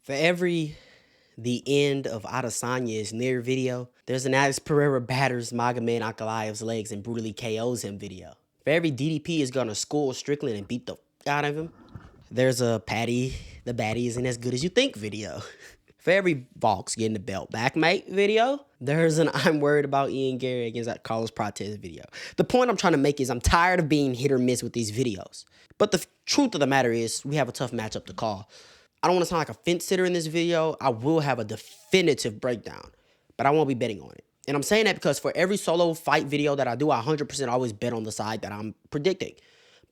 For every the end of Adesanya's near video, there's an Alex Pereira batters Magomed Ankalaev's legs and brutally KOs him video. For every DDP is gonna school Strickland and beat the out of him, there's a Patty the baddie isn't as good as you think video. For every Volks getting the belt back, mate video, there's an I'm worried about Ian Gary against that Carlos Prates video. The point I'm trying to make is I'm tired of being hit or miss with these videos. But the truth of the matter is we have a tough matchup to call. I don't want to sound like a fence sitter in this video. I will have a definitive breakdown, but I won't be betting on it. And I'm saying that because for every solo fight video that I do, I 100% always bet on the side that I'm predicting.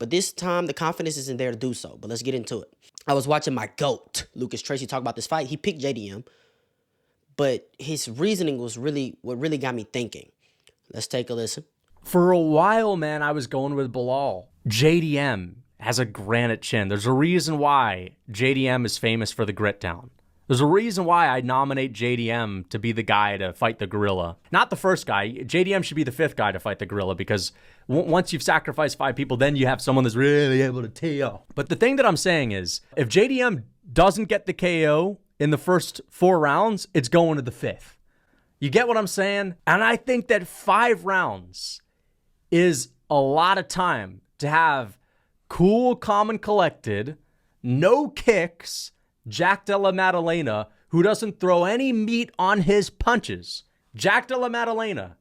But this time, the confidence isn't there to do so. But let's get into it. I was watching my GOAT, Lucas Tracy, talk about this fight. He picked JDM, but his reasoning was what really got me thinking. Let's take a listen. For a while, man, I was going with Belal. JDM has a granite chin. There's a reason why JDM is famous for the grit down. There's a reason why I nominate JDM to be the guy to fight the gorilla. Not the first guy. JDM should be the fifth guy to fight the gorilla because once you've sacrificed 5 people, then you have someone that's really able to TO. But the thing that I'm saying is, if JDM doesn't get the KO in the first 4 rounds, it's going to the 5th. You get what I'm saying? And I think that 5 rounds is a lot of time to have cool, calm, and collected, no kicks, Jack Della Maddalena, who doesn't throw any meat on his punches. Jack Della Maddalena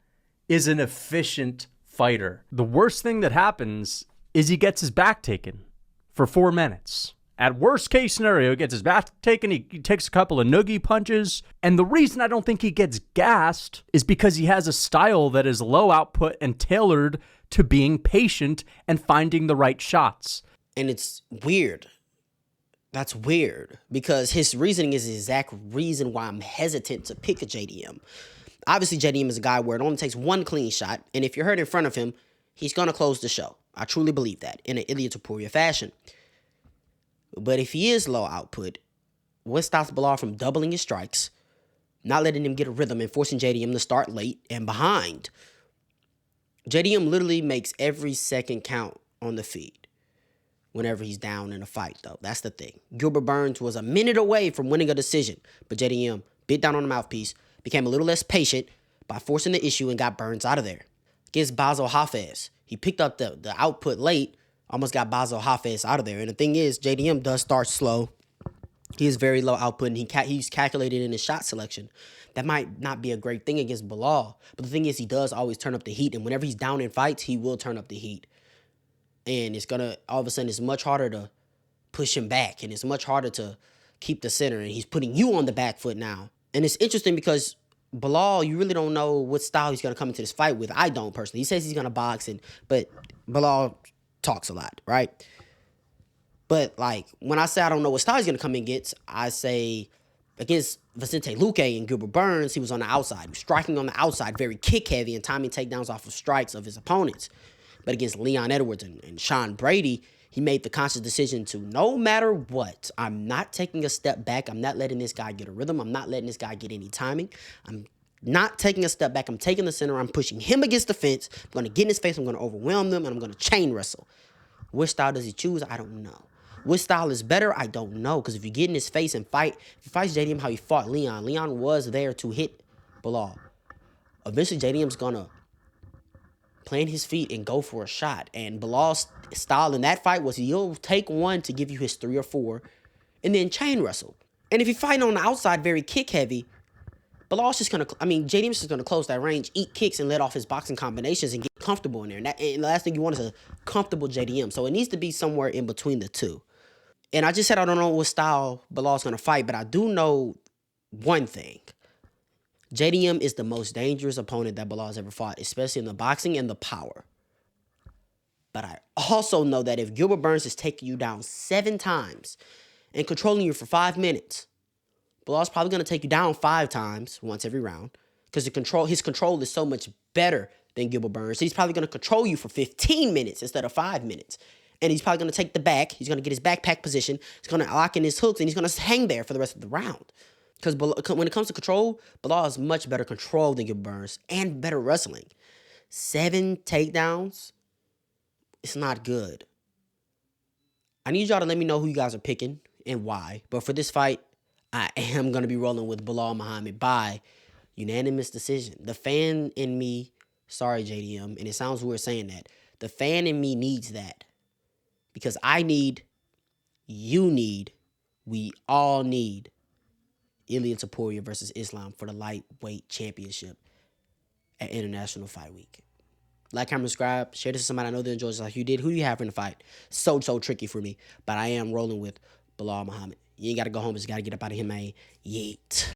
is an efficient fighter. The worst thing that happens is he gets his back taken for 4 minutes. At worst case scenario, he gets his back taken, he takes a couple of noogie punches, and the reason I don't think he gets gassed is because he has a style that is low output and tailored to being patient and finding the right shots. And it's weird. That's weird because his reasoning is the exact reason why I'm hesitant to pick a JDM. Obviously, JDM is a guy where it only takes 1 clean shot, and if you're hurt in front of him, he's going to close the show. I truly believe that in an Ilia Topuria fashion. But if he is low output, what stops Belal from doubling his strikes, not letting him get a rhythm, and forcing JDM to start late and behind? JDM literally makes every second count on the feed whenever he's down in a fight, though. That's the thing. Gilbert Burns was a minute away from winning a decision, but JDM bit down on the mouthpiece, became a little less patient by forcing the issue, and got Burns out of there. Against Basil Hafez, he picked up the output late, almost got Basil Hafez out of there. And the thing is, JDM does start slow. He is very low output, and he's calculated in his shot selection. That might not be a great thing against Belal, but the thing is, he does always turn up the heat, and whenever he's down in fights, he will turn up the heat. And it's gonna, all of a sudden, it's much harder to push him back, and it's much harder to keep the center, and he's putting you on the back foot now. And it's interesting because Belal, you really don't know what style he's gonna come into this fight with. I don't personally. He says he's gonna box, but Belal talks a lot, right? But like when I say I don't know what style he's gonna come in against, I say against Vicente Luque and Gilbert Burns, he was on the outside. He was striking on the outside, very kick heavy, and timing takedowns off of strikes of his opponents. But against Leon Edwards and Sean Brady, he made the conscious decision to, no matter what, I'm not taking a step back. I'm not letting this guy get a rhythm. I'm not letting this guy get any timing. I'm not taking a step back. I'm taking the center. I'm pushing him against the fence. I'm going to get in his face. I'm going to overwhelm them, and I'm going to chain wrestle. Which style does he choose? I don't know. Which style is better? I don't know. Because if you get in his face and fight, if he fights JDM how he fought Leon was there to hit Belal. Eventually, JDM's going to plant his feet and go for a shot. And Belal's style in that fight was he'll take one to give you his 3 or 4 and then chain wrestle. And if you're fighting on the outside very kick heavy, Belal's just going to, JDM's just going to close that range, eat kicks, and let off his boxing combinations and get comfortable in there. And the last thing you want is a comfortable JDM. So it needs to be somewhere in between the two. And I just said I don't know what style Belal's going to fight, but I do know one thing. JDM is the most dangerous opponent that Belal's ever fought, especially in the boxing and the power. But I also know that if Gilbert Burns is taking you down 7 times and controlling you for 5 minutes, Belal's probably going to take you down 5 times once every round because his control is so much better than Gilbert Burns. So he's probably going to control you for 15 minutes instead of 5 minutes. And he's probably going to take the back. He's going to get his backpack position. He's going to lock in his hooks, and he's going to hang there for the rest of the round. Because when it comes to control, Belal has much better control than Gilbert Burns and better wrestling. 7 takedowns, it's not good. I need y'all to let me know who you guys are picking and why. But for this fight, I am going to be rolling with Belal Muhammad by unanimous decision. The fan in me, sorry, JDM, and it sounds weird saying that. The fan in me needs that. Because I need, you need, we all need Ilia Topuria versus Islam for the lightweight championship at International Fight Week. Like, comment, subscribe, share this with somebody I know that enjoys it like you did. Who do you have in the fight? So tricky for me. But I am rolling with Belal Muhammad. You ain't got to go home. You just got to get up out of here, man. Yeet.